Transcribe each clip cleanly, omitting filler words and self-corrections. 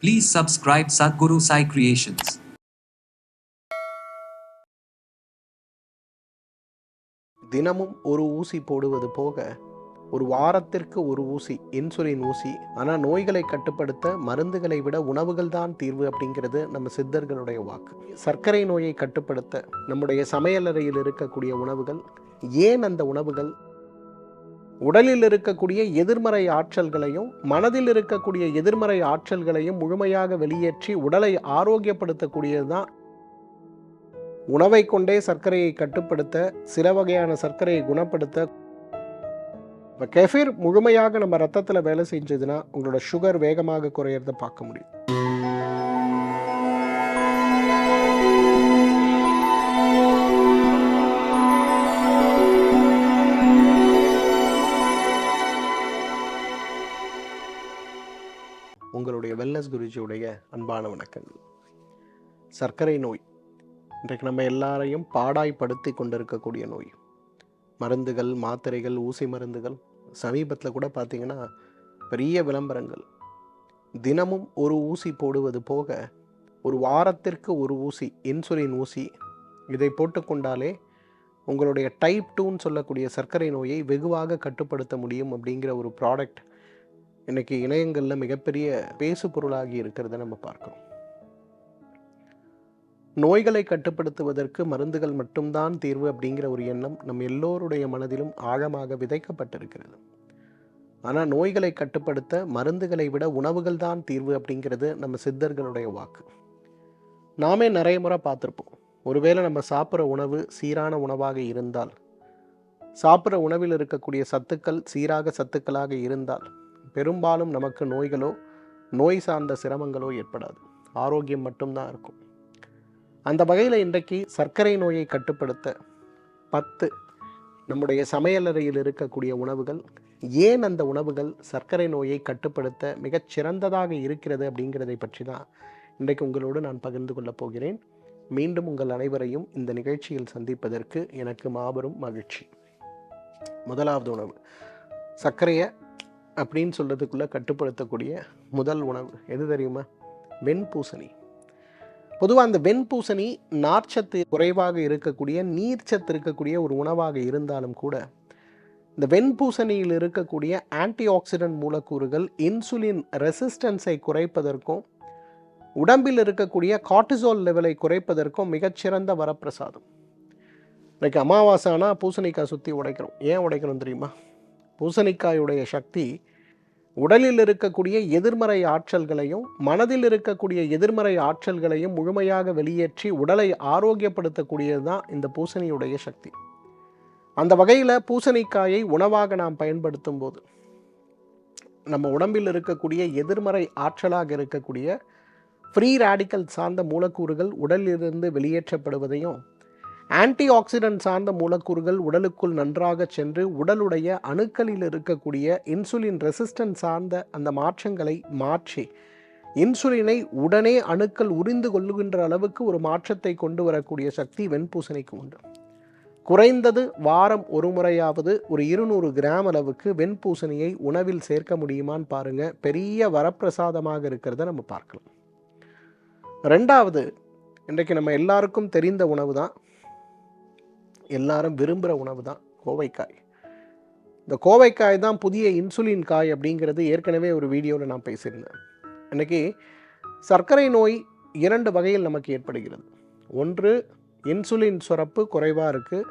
Please subscribe Sadhguru Sai Creations. தினமும் ஒரு ஊசி போடுவது போக ஒரு வாரத்திற்கு ஒரு ஊசி, இன்சுலின் ஊசி. ஆனால் நோய்களை கட்டுப்படுத்த மருந்துகளை விட உணவுகள் தான் தீர்வு அப்படிங்கிறது நம்ம சித்தர்களுடைய வாக்கு. சர்க்கரை நோயை கட்டுப்படுத்த நம்முடைய சமையலறையில் இருக்கக்கூடிய உணவுகள், ஏன் அந்த உணவுகள் உடலில் இருக்கக்கூடிய எதிர்மறை ஆற்றல்களையும் மனதில் இருக்கக்கூடிய எதிர்மறை ஆற்றல்களையும் முழுமையாக வெளியேற்றி உடலை ஆரோக்கியப்படுத்தக்கூடியது தான். உணவை கொண்டே சர்க்கரையை கட்டுப்படுத்த, சில வகையான சர்க்கரையை குணப்படுத்த. இப்போ கெஃபிர் முழுமையாக நம்ம ரத்தத்தில் வேலை செஞ்சதுன்னா உங்களோட சுகர் வேகமாக குறையிறத பார்க்க முடியும். உங்களுடைய வெல்னஸ் குருஜியுடைய அன்பான வணக்கங்கள். சர்க்கரை நோய் இன்றைக்கு நம்ம எல்லாரையும் பாடாய்படுத்தி கொண்டிருக்கக்கூடிய நோய். மருந்துகள், மாத்திரைகள், ஊசி மருந்துகள், சமீபத்தில் கூட பார்த்திங்கன்னா பெரிய விளம்பரங்கள். தினமும் ஒரு ஊசி போடுவது போக ஒரு வாரத்திற்கு ஒரு ஊசி, இன்சுலின் ஊசி, இதை போட்டுக்கொண்டாலே உங்களுடைய டைப் 2ன்னு சொல்லக்கூடிய சர்க்கரை நோயை வெகுவாக கட்டுப்படுத்த முடியும் அப்படிங்கிற ஒரு ப்ராடக்ட் இன்றைக்கி இணையங்களில் மிகப்பெரிய பேசு பொருளாகி இருக்கிறத நம்ம பார்க்குறோம். நோய்களை கட்டுப்படுத்துவதற்கு மருந்துகள் மட்டும்தான் தீர்வு அப்படிங்கிற ஒரு எண்ணம் நம் எல்லோருடைய மனதிலும் ஆழமாக விதைக்கப்பட்டிருக்கிறது. ஆனால் நோய்களை கட்டுப்படுத்த மருந்துகளை விட உணவுகள் தான் தீர்வு அப்படிங்கிறது நம்ம சித்தர்களுடைய வாக்கு. நாமே நிறைய முறை பார்த்துருப்போம். ஒருவேளை நம்ம சாப்பிட்ற உணவு சீரான உணவாக இருந்தால், சாப்பிட்ற உணவில் இருக்கக்கூடிய சத்துக்கள் சீராக சத்துக்களாக இருந்தால் பெரும்பாலும் நமக்கு நோய்களோ நோய் சார்ந்த சிரமங்களோ ஏற்படாது. ஆரோக்கியம் மட்டும்தான் இருக்கும். அந்த வகையில் இன்றைக்கு சர்க்கரை நோயை கட்டுப்படுத்த 10 நம்முடைய சமையலறையில் இருக்கக்கூடிய உணவுகள், ஏன் அந்த உணவுகள் சர்க்கரை நோயை கட்டுப்படுத்த மிகச் சிறந்ததாக இருக்கிறது அப்படிங்கிறதை பற்றி தான் இன்றைக்கு உங்களோடு நான் பகிர்ந்து கொள்ளப் போகிறேன். மீண்டும் உங்கள் அனைவரையும் இந்த நிகழ்ச்சியில் சந்திப்பதற்கு எனக்கு மாபெரும் மகிழ்ச்சி. முதலாவது உணவு, சர்க்கரையை அப்படின்னு சொல்கிறதுக்குள்ளே கட்டுப்படுத்தக்கூடிய முதல் உணவு எது தெரியுமா? வெண்பூசணி. பொதுவாக அந்த வெண்பூசணி நார்ச்சத்து குறைவாக இருக்கக்கூடிய, நீர்ச்சத்து இருக்கக்கூடிய ஒரு உணவாக இருந்தாலும் கூட இந்த வெண்பூசணியில் இருக்கக்கூடிய ஆன்டி ஆக்சிடென்ட் மூலக்கூறுகள் இன்சுலின் ரெசிஸ்டன்ஸை குறைப்பதற்கும் உடம்பில் இருக்கக்கூடிய கார்டிசோல் லெவலை குறைப்பதற்கும் மிகச்சிறந்த வரப்பிரசாதம். இன்றைக்கு அமாவாசை ஆனால் பூசணிக்காய் சுற்றி உடைக்கிறோம். ஏன் உடைக்கிறோம் தெரியுமா? பூசணிக்காயுடைய சக்தி உடலில் இருக்கக்கூடிய எதிர்மறை ஆற்றல்களையும் மனதில் இருக்கக்கூடிய எதிர்மறை ஆற்றல்களையும் முழுமையாக வெளியேற்றி உடலை ஆரோக்கியப்படுத்தக்கூடியது தான் இந்த பூசணியுடைய சக்தி. அந்த வகையில் பூசணிக்காயை உணவாக நாம் பயன்படுத்தும் போது நம்ம உடம்பில் இருக்கக்கூடிய எதிர்மறை ஆற்றலாக இருக்கக்கூடிய ஃப்ரீ ரேடிக்கல் சார்ந்த மூலக்கூறுகள் உடலிலிருந்து வெளியேற்றப்படுவதையும், ஆன்டி ஆக்சிடென்ட் சார்ந்த மூலக்கூறுகள் உடலுக்குள் நன்றாக சென்று உடலுடைய அணுக்களில் இருக்கக்கூடிய இன்சுலின் ரெசிஸ்டன்ஸ் சார்ந்த அந்த மாற்றங்களை மாற்றி இன்சுலினை உடனே அணுக்கள் உறிந்து கொள்ளுகின்ற அளவுக்கு ஒரு மாற்றத்தை கொண்டு வரக்கூடிய சக்தி வெண்பூசணிக்கு உண்டு. குறைந்தது வாரம் ஒரு முறையாவது ஒரு 200 கிராம் அளவுக்கு வெண்பூசணியை உணவில் சேர்க்க முடியுமான்னு பாருங்கள். பெரிய வரப்பிரசாதமாக இருக்கிறத நம்ம பார்க்கலாம். ரெண்டாவது, இன்றைக்கு நம்ம எல்லாருக்கும் தெரிந்த உணவு தான், எல்லாரும் விரும்புகிற உணவு தான் கோவைக்காய். இந்த கோவைக்காய் தான் புதிய இன்சுலின் காய் அப்படிங்கிறது ஏற்கனவே ஒரு வீடியோவில் நான் பேசியிருந்தேன். இன்றைக்கி சர்க்கரை நோய் 2 வகையில் நமக்கு ஏற்படுகிறது. ஒன்று, இன்சுலின் சுரப்பு குறைவாக இருக்குது,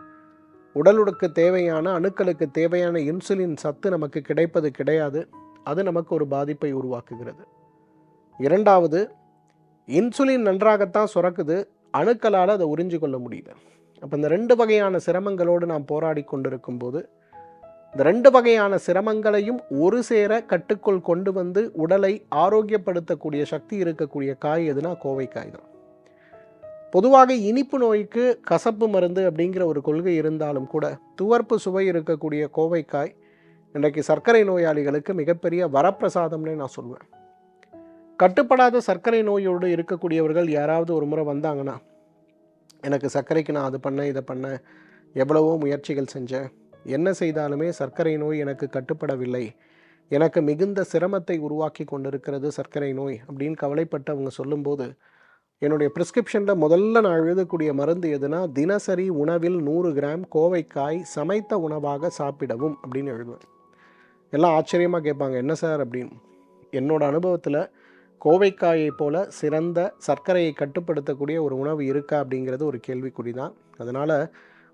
உடலுக்கு தேவையான அணுக்களுக்கு தேவையான இன்சுலின் சத்து நமக்கு கிடைப்பது கிடையாது, அது நமக்கு ஒரு பாதிப்பை உருவாக்குகிறது. இரண்டாவது, இன்சுலின் நன்றாகத்தான் சுரக்குது, அணுக்களால் அதை உறிஞ்சு கொள்ள முடியல. அப்போ இந்த 2 வகையான சிரமங்களோடு நாம் போராடி கொண்டிருக்கும் போது இந்த 2 வகையான சிரமங்களையும் ஒரு சேர கட்டுக்குள் கொண்டு வந்து உடலை ஆரோக்கியப்படுத்தக்கூடிய சக்தி இருக்கக்கூடிய காய் எதுனா கோவைக்காய் தான். பொதுவாக இனிப்பு நோய்க்கு கசப்பு மருந்து அப்படிங்கிற ஒரு கொள்கை இருந்தாலும் கூட துவர்ப்பு சுவை இருக்கக்கூடிய கோவைக்காய் இன்றைக்கு சர்க்கரை நோயாளிகளுக்கு மிகப்பெரிய வரப்பிரசாதம்னே நான் சொல்வேன். கட்டுப்படாத சர்க்கரை நோயோடு இருக்கக்கூடியவர்கள் யாராவது ஒரு முறை வந்தாங்கன்னா, எனக்கு சர்க்கரைக்கு நான் அது பண்ணேன் இதை பண்ணேன், எவ்வளவோ முயற்சிகள் செஞ்சேன், என்ன செய்தாலுமே சர்க்கரை நோய் எனக்கு கட்டுப்படவில்லை, எனக்கு மிகுந்த சிரமத்தை உருவாக்கி கொண்டிருக்கிறது சர்க்கரை நோய் அப்படின்னு கவலைப்பட்டு அவங்க சொல்லும்போது, என்னுடைய ப்ரிஸ்கிரிப்ஷனில் முதல்ல நான் எழுதக்கூடிய மருந்து எதுனா, தினசரி உணவில் 100 கிராம் கோவைக்காய் சமைத்த உணவாக சாப்பிடவும் அப்படின்னு எழுதுவேன். எல்லாம் ஆச்சரியமாக கேட்பாங்க, என்ன சார் அப்படின்னு. என்னோட அனுபவத்தில் கோவைக்காயை போல சிறந்த சர்க்கரையை கட்டுப்படுத்தக்கூடிய ஒரு உணவு இருக்கா அப்படிங்கிறது ஒரு கேள்விக்குறி தான். அதனால்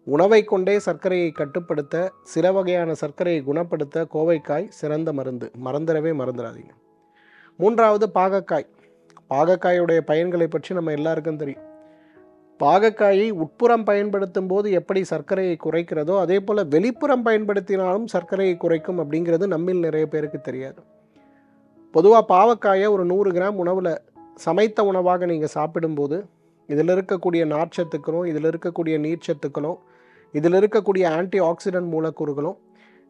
உணவை கொண்டே சர்க்கரையை கட்டுப்படுத்த, சில வகையான சர்க்கரையை குணப்படுத்த கோவைக்காய் சிறந்த மருந்து. மறந்துடாதீங்க. 3வது பாகக்காய். பாகக்காயுடைய பயன்களை பற்றி நம்ம எல்லாருக்கும் தெரியும். பாகக்காயை உட்புறம் பயன்படுத்தும் போது எப்படி சர்க்கரையை குறைக்கிறதோ, அதே போல் வெளிப்புறம் பயன்படுத்தினாலும் சர்க்கரையை குறைக்கும் அப்படிங்கிறது நம்மில் நிறைய பேருக்கு தெரியாது. பொதுவாக பாவக்காயை ஒரு 100 கிராம் உணவில் சமைத்த உணவாக நீங்கள் சாப்பிடும்போது, இதில் இருக்கக்கூடிய நார்ச்சத்துக்களும், இதில் இருக்கக்கூடிய நீர்ச்சத்துக்களும், இதில் இருக்கக்கூடிய ஆன்டி ஆக்சிடென்ட் மூலக்கூறுகளும்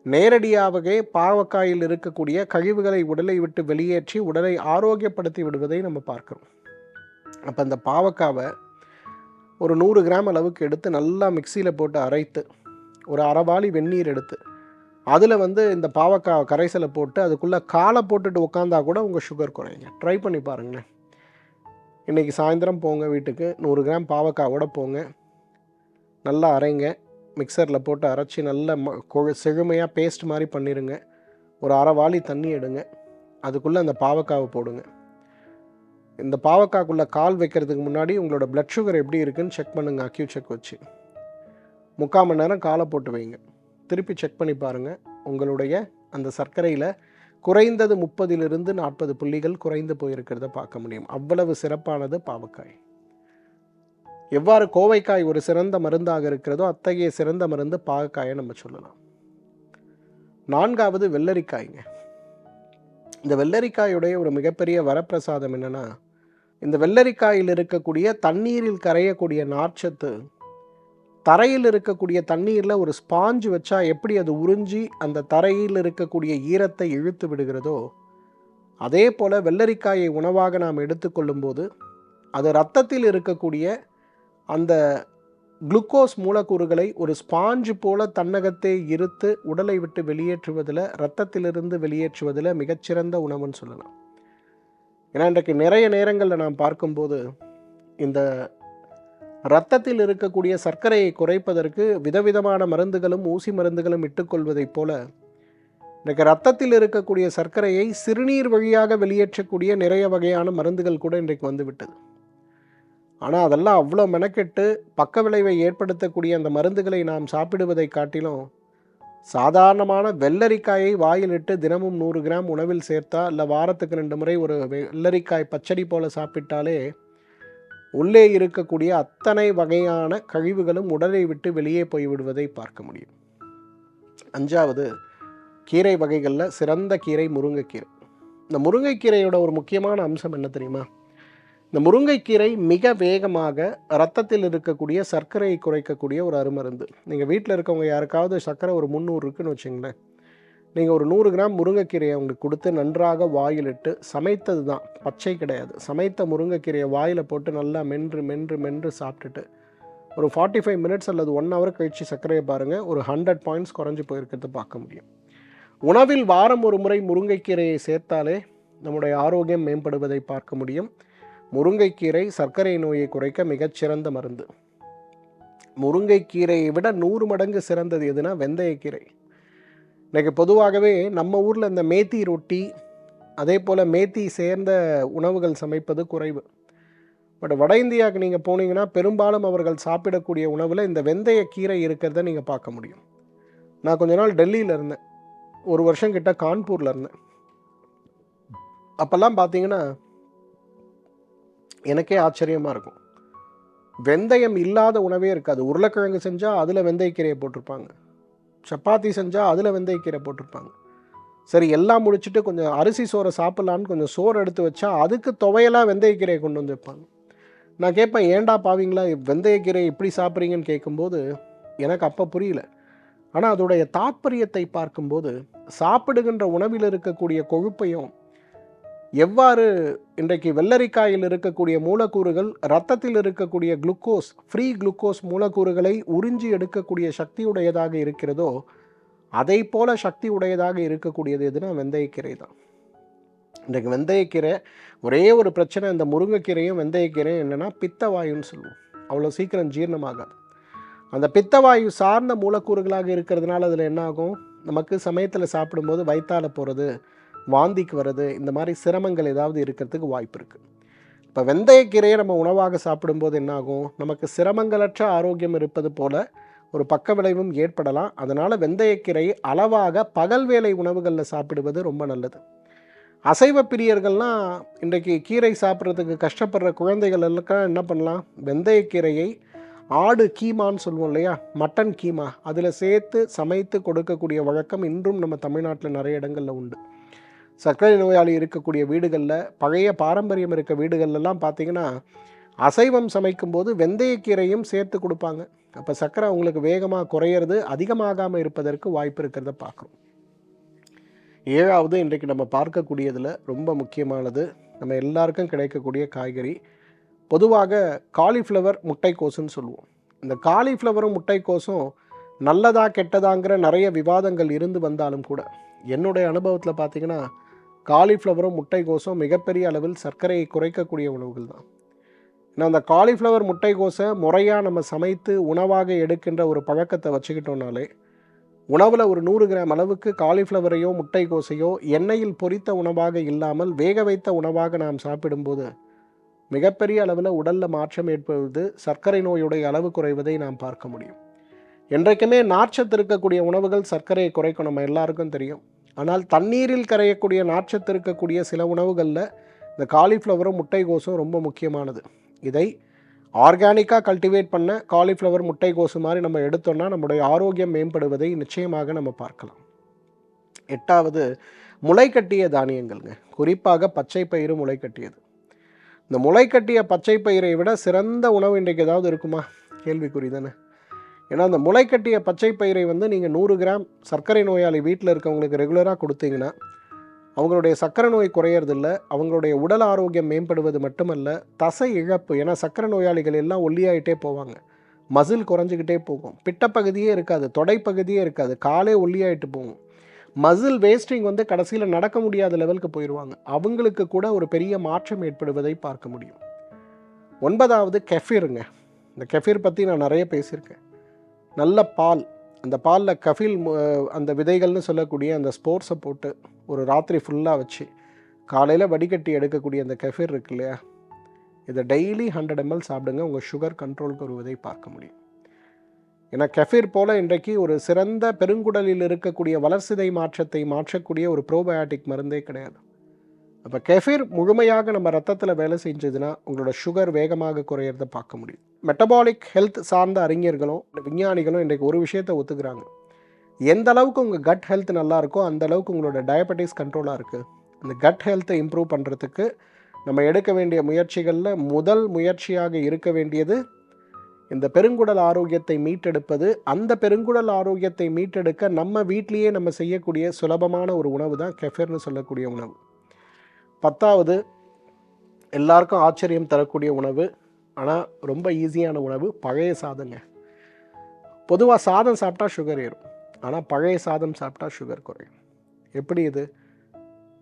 நேரடியாகவே பாவக்காயில் இருக்கக்கூடிய கழிவுகளை உடலை விட்டு வெளியேற்றி உடலை ஆரோக்கியப்படுத்தி விடுவதை நம்ம பார்க்குறோம். அப்போ அந்த பாவக்காவை ஒரு 100 கிராம் அளவுக்கு எடுத்து நல்லா மிக்சியில் போட்டு அரைத்து, ஒரு அரைவாளி வெந்நீர் எடுத்து அதில் இந்த பாவக்காய் கரைசலை போட்டு அதுக்குள்ளே காலை போட்டுட்டு உட்காந்தா கூட உங்கள் சுகர் குறையுங்க. ட்ரை பண்ணி பாருங்களேன். இன்றைக்கி சாயந்தரம் போங்க வீட்டுக்கு, 100 கிராம் பாவக்காவோட போங்க, நல்லா அரைங்க, மிக்சரில் போட்டு அரைச்சி நல்லா செழுமையாக பேஸ்ட் மாதிரி பண்ணிடுங்க. ஒரு அரைவாளி தண்ணி எடுங்க, அதுக்குள்ளே அந்த பாவக்காவை போடுங்க. இந்த பாவக்காய்க்குள்ளே கால் வைக்கிறதுக்கு முன்னாடி உங்களோட பிளட் சுகர் எப்படி இருக்குதுன்னு செக் பண்ணுங்கள். அக்யூ செக் வச்சு 3/4 மணி நேரம் காலை போட்டு வைங்க. திருப்பி செக் பண்ணி பாருங்கள். உங்களுடைய அந்த சர்க்கரையில் குறைந்தது 30லிருந்து 40 புள்ளிகள் குறைந்து போயிருக்கிறத பார்க்க முடியும். அவ்வளவு சிறப்பானது பாவக்காய். எவ்வாறு கோவைக்காய் ஒரு சிறந்த மருந்தாக இருக்கிறதோ, அத்தகைய சிறந்த மருந்து பாவக்காயை நம்ம சொல்லலாம். 4வது வெள்ளரிக்காய்ங்க. இந்த வெள்ளரிக்காயுடைய ஒரு மிகப்பெரிய வரப்பிரசாதம் என்னென்னா, இந்த வெள்ளரிக்காயில் இருக்கக்கூடிய தண்ணீரில் கரையக்கூடிய நார்ச்சத்து தரையில் இருக்கக்கூடிய தண்ணீரில் ஒரு ஸ்பாஞ்சு வச்சா எப்படி அது உறிஞ்சி அந்த தரையில் இருக்கக்கூடிய ஈரத்தை இழுத்து விடுகிறதோ, அதே போல் வெள்ளரிக்காயை உணவாக நாம் எடுத்துக்கொள்ளும்போது அது இரத்தத்தில் இருக்கக்கூடிய அந்த குளுக்கோஸ் மூலக்கூறுகளை ஒரு ஸ்பாஞ்சு போல தன்னகத்தை இருத்து உடலை விட்டு வெளியேற்றுவதில், இரத்தத்திலிருந்து வெளியேற்றுவதில் மிகச்சிறந்த உணவுன்னு சொல்லலாம். ஏன்னா இன்றைக்கு நிறைய நேரங்களில் நாம் பார்க்கும்போது இந்த இரத்தத்தில் இருக்கக்கூடிய சர்க்கரையை குறைப்பதற்கு விதவிதமான மருந்துகளும் ஊசி மருந்துகளும் இட்டுக்கொள்வதைப் போல, இன்றைக்கு இரத்தத்தில் இருக்கக்கூடிய சர்க்கரையை சிறுநீர் வழியாக வெளியேற்றக்கூடிய நிறைய வகையான மருந்துகள் கூட இன்றைக்கு வந்துவிட்டது. ஆனால் அதெல்லாம் அவ்வளோ மெனக்கெட்டு பக்க விளைவை ஏற்படுத்தக்கூடிய அந்த மருந்துகளை நாம் சாப்பிடுவதை காட்டிலும், சாதாரணமான வெள்ளரிக்காயை வாயிலிட்டு தினமும் 100 கிராம் உணவில் சேர்த்தா, இல்லை வாரத்துக்கு 2 முறை ஒரு வெள்ளரிக்காய் பச்சடி போல சாப்பிட்டாலே உள்ளே இருக்கக்கூடிய அத்தனை வகையான கழிவுகளும் உடலை விட்டு வெளியே போய்விடுவதை பார்க்க முடியும். 5வது கீரை வகைகளில் சிறந்த கீரை முருங்கைக்கீரை. இந்த முருங்கைக்கீரையோட ஒரு முக்கியமான அம்சம் என்ன தெரியுமா? இந்த முருங்கைக்கீரை மிக வேகமாக இரத்தத்தில் இருக்கக்கூடிய சர்க்கரையை குறைக்கக்கூடிய ஒரு அருமருந்து. நீங்கள் வீட்டில் இருக்கவங்க யாருக்காவது சர்க்கரை ஒரு 300 இருக்குன்னு வச்சுங்களேன், நீங்கள் ஒரு 100 கிராம் முருங்கைக்கீரையை அவங்களுக்கு கொடுத்து நன்றாக வாயிலிட்டு, சமைத்தது தான், பச்சை கிடையாது, சமைத்த முருங்கைக்கீரையை வாயில் போட்டு நல்லா மென்று மென்று மென்று சாப்பிட்டுட்டு ஒரு 45 மினிட்ஸ் அல்லது 1 ஹவர் கழித்து சர்க்கரையை பாருங்கள், ஒரு 100 பாயிண்ட்ஸ் குறைஞ்சி போயிருக்கிறது பார்க்க முடியும். உணவில் வாரம் ஒரு முறை முருங்கைக்கீரையை சேர்த்தாலே நம்முடைய ஆரோக்கியம் மேம்படுவதை பார்க்க முடியும். முருங்கைக்கீரை சர்க்கரை நோயை குறைக்க மிகச்சிறந்த மருந்து. முருங்கைக்கீரையை விட 100 மடங்கு சிறந்தது எதுனா வெந்தயக்கீரை. இன்றைக்கி பொதுவாகவே நம்ம ஊரில் இந்த மேத்தி ரொட்டி, அதே போல் மேத்தி சேர்ந்த உணவுகள் சமைப்பது குறைவு. பட் வட இந்தியாவுக்கு நீங்கள் போனீங்கன்னா பெரும்பாலும் அவர்கள் சாப்பிடக்கூடிய உணவில் இந்த வெந்தயக்கீரை இருக்கிறத நீங்கள் பார்க்க முடியும். நான் கொஞ்ச நாள் டெல்லியில் இருந்தேன், 1 வருஷம் கிட்ட கான்பூரில் இருந்தேன். அப்போல்லாம் பார்த்தீங்கன்னா எனக்கே ஆச்சரியமாக இருக்கும். வெந்தயம் இல்லாத உணவே இருக்காது. உருளைக்கிழங்கு செஞ்சால் அதில் வெந்தயக்கீரையை போட்டிருப்பாங்க, சப்பாத்தி செஞ்சால் அதில் வெந்தயக்கீரை போட்டிருப்பாங்க. சரி, எல்லாம் முடிச்சுட்டு கொஞ்சம் அரிசி சோறை சாப்பிட்லான்னு கொஞ்சம் சோறு எடுத்து வச்சா அதுக்கு துவையலாக வெந்தயக்கீரையை கொண்டு வந்து வைப்பாங்க. நான் கேட்பேன், ஏண்டா பாவீங்களா வெந்தயக்கீரை இப்படி சாப்பிட்றீங்கன்னு கேட்கும்போது எனக்கு அப்போ புரியல. ஆனால் அதோடைய தாற்பயத்தை பார்க்கும்போது சாப்பிடுகின்ற உணவில் இருக்கக்கூடிய கொழுப்பையும், எவ்வாறு இன்றைக்கு வெள்ளரிக்காயில் இருக்கக்கூடிய மூலக்கூறுகள் இரத்தத்தில் இருக்கக்கூடிய குளுக்கோஸ், ஃப்ரீ குளுக்கோஸ் மூலக்கூறுகளை உறிஞ்சி எடுக்கக்கூடிய சக்தியுடையதாக இருக்கிறதோ, அதை போல சக்தி உடையதாக இருக்கக்கூடியது எதுனா வெந்தயக்கீரை தான். இன்றைக்கு வெந்தயக்கீரை ஒரே ஒரு பிரச்சனை, இந்த முருங்கைக்கீரையும் வெந்தயக்கீரையும் என்னென்னா பித்தவாயுன்னு சொல்லுவோம். அவ்வளோ சீக்கிரம் ஜீரணமாகாது. அந்த பித்தவாயு சார்ந்த மூலக்கூறுகளாக இருக்கிறதுனால அதில் என்ன ஆகும், நமக்கு சமயத்தில் சாப்பிடும்போது வயிற்றால போகிறது, வாந்திக்கு வர்றது, இந்த மாதிரி சிரமங்கள் ஏதாவது இருக்கிறதுக்கு வாய்ப்பு இருக்குது. இப்போ வெந்தயக்கீரையை நம்ம உணவாக சாப்பிடும்போது என்ன ஆகும், நமக்கு சிரமங்களற்ற ஆரோக்கியம் இருப்பது போல் ஒரு பக்க விளைவும் ஏற்படலாம். அதனால் வெந்தயக்கீரை அளவாக பகல் வேளை உணவுகளில் சாப்பிடுவது ரொம்ப நல்லது. அசைவ பிரியர்கள்லாம் இன்றைக்கு கீரை சாப்பிட்றதுக்கு கஷ்டப்படுற குழந்தைகள் எல்லாம் என்ன பண்ணலாம், வெந்தயக்கீரையை ஆடு கீமான்னு சொல்லுவோம் இல்லையா, மட்டன் கீமா, அதில் சேர்த்து சமைத்து கொடுக்கக்கூடிய வழக்கம் இன்றும் நம்ம தமிழ்நாட்டில் நிறைய இடங்களில் உண்டு. சர்க்கரை நோயாளி இருக்கக்கூடிய வீடுகளில், பழைய பாரம்பரியம் இருக்க வீடுகள்லாம் பார்த்திங்கன்னா அசைவம் சமைக்கும்போது வெந்தயக்கீரையும் சேர்த்து கொடுப்பாங்க. அப்போ சர்க்கரை அவங்களுக்கு வேகமாக குறையிறது, அதிகமாகாமல் இருப்பதற்கு வாய்ப்பு இருக்கிறத பார்க்குறோம். 7வது இன்றைக்கு நம்ம பார்க்கக்கூடியதில் ரொம்ப முக்கியமானது, நம்ம எல்லாருக்கும் கிடைக்கக்கூடிய காய்கறி, பொதுவாக காலிஃப்ளவர் முட்டைக்கோசுன்னு சொல்லுவோம். இந்த காலிஃப்ளவரும் முட்டைக்கோசும் நல்லதா கெட்டதாங்கிற நிறைய விவாதங்கள் இருந்து வந்தாலும் கூட, என்னுடைய அனுபவத்தில் பார்த்திங்கன்னா காலிஃப்ளவரும் முட்டைக்கோசும் மிகப்பெரிய அளவில் சர்க்கரையை குறைக்கக்கூடிய உணவுகள் தான். ஏன்னா அந்த காலிஃப்ளவர் முட்டைக்கோஸை முறையாக நம்ம சமைத்து உணவாக எடுக்கின்ற ஒரு பழக்கத்தை வச்சுக்கிட்டோம்னாலே, உணவில் ஒரு 100 கிராம் அளவுக்கு காலிஃப்ளவரையோ முட்டைக்கோசையோ எண்ணெயில் பொரித்த உணவாக இல்லாமல் வேக வைத்த உணவாக நாம் சாப்பிடும்போது மிகப்பெரிய அளவில் உடலில் மாற்றம் ஏற்படுவது, சர்க்கரை நோயுடைய அளவு குறைவதை நாம் பார்க்க முடியும். என்றைக்குமே நார்ச்சத்து இருக்கக்கூடிய உணவுகள் சர்க்கரையை குறைக்கும், நம்ம எல்லாருக்கும் தெரியும். ஆனால் தண்ணீரில் கரையக்கூடிய நார்ச்சத்து இருக்கக்கூடிய சில உணவுகளில் இந்த காலிஃப்ளவரும் முட்டைக்கோசும் ரொம்ப முக்கியமானது. இதை ஆர்கானிக்காக கல்டிவேட் பண்ண காலிஃப்ளவர் முட்டைக்கோசு மாதிரி நம்ம எடுத்தோம்னா நம்முடைய ஆரோக்கியம் மேம்படுவதை நிச்சயமாக நம்ம பார்க்கலாம். 8வது முளைக்கட்டிய தானியங்கள்ங்க, குறிப்பாக பச்சை பயிறு முளைக்கட்டியது. இந்த முளைக்கட்டிய பச்சை பயிரை விட சிறந்த உணவு இன்றைக்கு ஏதாவது இருக்குமா, கேள்விக்குறி தானே. ஏன்னா அந்த முளைக்கட்டிய பச்சை பயிரை நீங்கள் 100 கிராம் சர்க்கரை நோயாளி வீட்டில் இருக்கவங்களுக்கு ரெகுலராக கொடுத்தீங்கன்னா அவங்களுடைய சர்க்கரை நோய் குறையறதில்ல, அவங்களுடைய உடல் ஆரோக்கியம் மேம்படுவது மட்டுமல்ல, தசை இழப்பு. ஏன்னா சர்க்கரை நோயாளிகள் எல்லாம் ஒல்லியாகிட்டே போவாங்க, மசில் குறைஞ்சிக்கிட்டே போகும், பிட்டப்பகுதியே இருக்காது, தொடைப்பகுதியே இருக்காது, காலே ஒல்லியாகிட்டு போகும், மசில் வேஸ்டிங் கடைசியில் நடக்க முடியாத லெவலுக்கு போயிடுவாங்க. அவங்களுக்கு கூட ஒரு பெரிய மாற்றம் ஏற்படுவதை பார்க்க முடியும். 9வது கெஃபீருங்க. இந்த கெஃபீர் பற்றி நான் நிறைய பேசியிருக்கேன். நல்ல பால், அந்த பாலில் கஃபில் அந்த விதைகள்னு சொல்லக்கூடிய அந்த ஸ்போர்ஸை போட்டு ஒரு ராத்திரி ஃபுல்லாக வச்சு காலையில் வடிகட்டி எடுக்கக்கூடிய அந்த கெஃபீர் இருக்கு இல்லையா, இதை டெய்லி 100 ml சாப்பிடுங்க, உங்கள் சுகர் கண்ட்ரோலுக்கு வருவதை பார்க்க முடியும். ஏன்னா கெஃபீர் போல் இன்றைக்கு ஒரு சிறந்த பெருங்குடலில் இருக்கக்கூடிய வளர்சிதை மாற்றத்தை மாற்றக்கூடிய ஒரு ப்ரோபயாட்டிக் மருந்தே கிடையாது. அப்போ கெஃபீர் முழுமையாக நம்ம ரத்தத்தில் வேலை செஞ்சதுன்னா உங்களோட சுகர் வேகமாக குறையிறத பார்க்க முடியும். மெட்டபாலிக் ஹெல்த் சார்ந்த அறிஞர்களும் விஞ்ஞானிகளும் இன்றைக்கு ஒரு விஷயத்தை ஒத்துக்கிறாங்க, எந்த அளவுக்கு உங்கள் கட் ஹெல்த் நல்லா இருக்கோ அந்த அளவுக்கு உங்களோட டயபெட்டிஸ் கண்ட்ரோலாக இருக்குது. அந்த கட் ஹெல்த்தை இம்ப்ரூவ் பண்ணுறதுக்கு நம்ம எடுக்க வேண்டிய முயற்சிகளில் முதல் முயற்சியாக இருக்க வேண்டியது இந்த பெருங்குடல் ஆரோக்கியத்தை மீட்டெடுப்பது. அந்த பெருங்குடல் ஆரோக்கியத்தை மீட்டெடுக்க நம்ம வீட்லேயே நம்ம செய்யக்கூடிய சுலபமான ஒரு உணவு தான் கெஃபீர்னு சொல்லக்கூடிய உணவு. 10வது எல்லாருக்கும் ஆச்சரியம் தரக்கூடிய உணவு, ஆனால் ரொம்ப ஈஸியான உணவு, பழைய சாதங்க. பொதுவாக சாதம் சாப்பிட்டா சுகர் ஏறும், ஆனால் பழைய சாதம் சாப்பிட்டா சுகர் குறையும். எப்படி இது?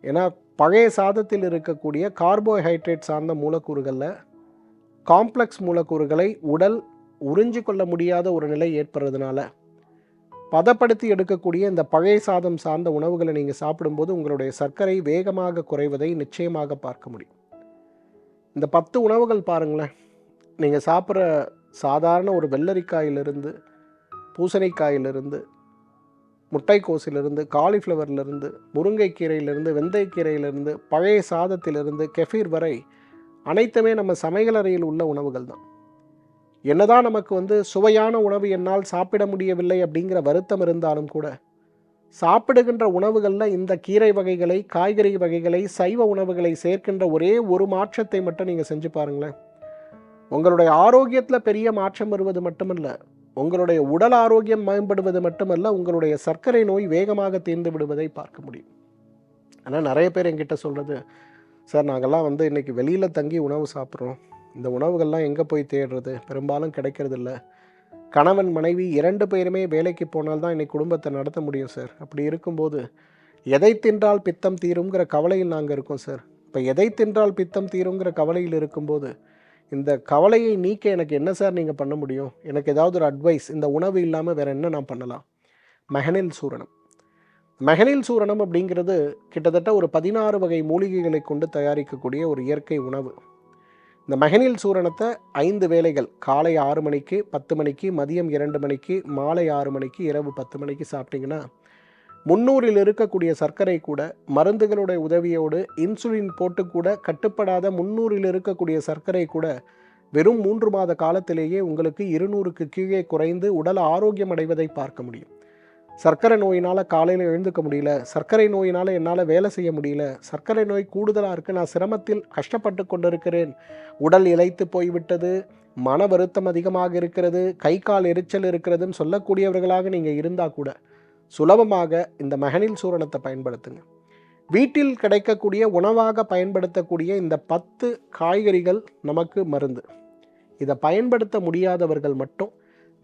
ஏன்னா பழைய சாதத்தில் இருக்கக்கூடிய கார்போஹைட்ரேட் சார்ந்த மூலக்கூறுகளில் காம்ப்ளெக்ஸ் மூலக்கூறுகளை உடல் உறிஞ்சு கொள்ள முடியாத ஒரு நிலை ஏற்படுறதுனால பதப்படுத்தி எடுக்கக்கூடிய இந்த பழைய சாதம் சார்ந்த உணவுகளை நீங்கள் சாப்பிடும்போது உங்களுடைய சர்க்கரை வேகமாக குறைவதை நிச்சயமாக பார்க்க முடியும். இந்த 10 உணவுகள் பாருங்களேன், நீங்கள் சாப்பிட்ற சாதாரண ஒரு வெள்ளரிக்காயிலிருந்து, பூசணிக்காயிலிருந்து, முட்டைக்கோசிலிருந்து, காலிஃப்ளவர்லேருந்து, முருங்கைக்கீரையிலிருந்து, வெந்தயக்கீரையிலிருந்து, பழைய சாதத்திலிருந்து, கெஃபீர் வரை அனைத்துமே நம்ம சமையலறையில் உள்ள உணவுகள் தான். என்னதான் நமக்கு சுவையான உணவு என்னால் சாப்பிட முடியவில்லை அப்படிங்கிற வருத்தம் இருந்தாலும் கூட சாப்பிடுகின்ற உணவுகளில் இந்த கீரை வகைகளை, காய்கறி வகைகளை, சைவ உணவுகளை சேர்க்கின்ற ஒரே ஒரு மாற்றத்தை மட்டும் நீங்கள் செஞ்சு பாருங்களேன். உங்களுடைய ஆரோக்கியத்தில் பெரிய மாற்றம் வருவது மட்டுமல்ல, உங்களுடைய உடல் ஆரோக்கியம் மேம்படுவது மட்டுமல்ல, உங்களுடைய சர்க்கரை நோய் வேகமாக தீர்ந்து விடுவதை பார்க்க முடியும். ஆனால் நிறைய பேர் என்கிட்ட சொல்கிறது, சார் நாங்கள்லாம் இன்றைக்கி வெளியில் தங்கி உணவு சாப்பிட்றோம், இந்த உணவுகள்லாம் எங்கே போய் தேடுறது, பெரும்பாலும் கிடைக்கிறதில்ல, கணவன் மனைவி 2 பேருமே வேலைக்கு போனால் தான் இன்னைக்கு குடும்பத்தை நடத்த முடியும் சார். அப்படி இருக்கும்போது எதை தின்றால் பித்தம் தீருங்கிற கவலையில் நாங்கள் இருக்கோம் சார். இப்போ எதை தின்றால் பித்தம் தீருங்கிற கவலையில் இருக்கும்போது இந்த கவலையை நீக்க எனக்கு என்ன சார் நீங்கள் பண்ண முடியும்? எனக்கு ஏதாவது ஒரு அட்வைஸ், இந்த உணவு இல்லாமல் வேறு என்ன நான் பண்ணலாம்? மெஹனில் சூரணம். மெஹனில் சூரணம் அப்படிங்கிறது கிட்டத்தட்ட ஒரு 16 வகை மூலிகைகளை கொண்டு தயாரிக்கக்கூடிய ஒரு இயற்கை உணவு. இந்த மெஹனில் சூரணத்தை 5 வேளைகள், காலை 6 மணிக்கு, 10 மணிக்கு, மதியம் 2 மணிக்கு, மாலை 6 மணிக்கு, இரவு 10 மணிக்கு சாப்பிட்டிங்கன்னா 300ல் இருக்கக்கூடிய சர்க்கரை கூட மருந்துகளுடைய உதவியோடு இன்சுலின் போட்டு கூட கட்டுப்படாத 300ல் இருக்கக்கூடிய சர்க்கரை கூட வெறும் 3 மாத காலத்திலேயே உங்களுக்கு 200க்கு கீழே குறைந்து உடல் ஆரோக்கியம் அடைவதை பார்க்க முடியும். சர்க்கரை நோயினால் காலையில் எழுந்துக்க முடியல, சர்க்கரை நோயினால் என்னால் வேலை செய்ய முடியல, சர்க்கரை நோய் கூடுதலாக இருக்குது, நான் சிரமத்தில் கஷ்டப்பட்டு கொண்டிருக்கிறேன், உடல் இளைத்து போய்விட்டது, மன வருத்தம் அதிகமாக இருக்கிறது, கை கால் எரிச்சல் இருக்கிறதுன்னு சொல்லக்கூடியவர்களாக நீங்கள் இருந்தால் கூட சுலபமாக இந்த மெஹனில் சூரணத்தை பயன்படுத்துங்க. வீட்டில் கிடைக்கக்கூடிய உணவாக பயன்படுத்தக்கூடிய இந்த 10 காய்கறிகள் நமக்கு மருந்து. இதை பயன்படுத்த முடியாதவர்கள் மட்டும்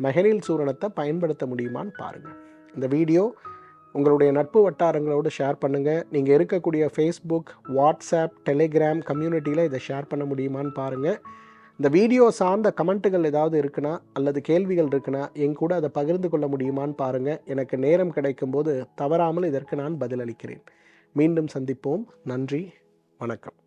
மெஹனில் சூரணத்தை பயன்படுத்த முடியுமான்னு பாருங்கள். இந்த வீடியோ உங்களுடைய நட்பு வட்டாரங்களோடு ஷேர் பண்ணுங்கள். நீங்கள் இருக்கக்கூடிய ஃபேஸ்புக், வாட்ஸ்அப், டெலிகிராம் கம்யூனிட்டியில் இதை ஷேர் பண்ண முடியுமான்னு பாருங்கள். இந்த வீடியோ சார்ந்த கமெண்ட்டுகள் ஏதாவது இருக்குன்னா அல்லது கேள்விகள் இருக்குன்னா என் கூட அதை பகிர்ந்து கொள்ள முடியுமான்னு பாருங்கள். எனக்கு நேரம் கிடைக்கும்போது தவறாமல் இதற்கு நான் பதிலளிக்கிறேன். மீண்டும் சந்திப்போம். நன்றி, வணக்கம்.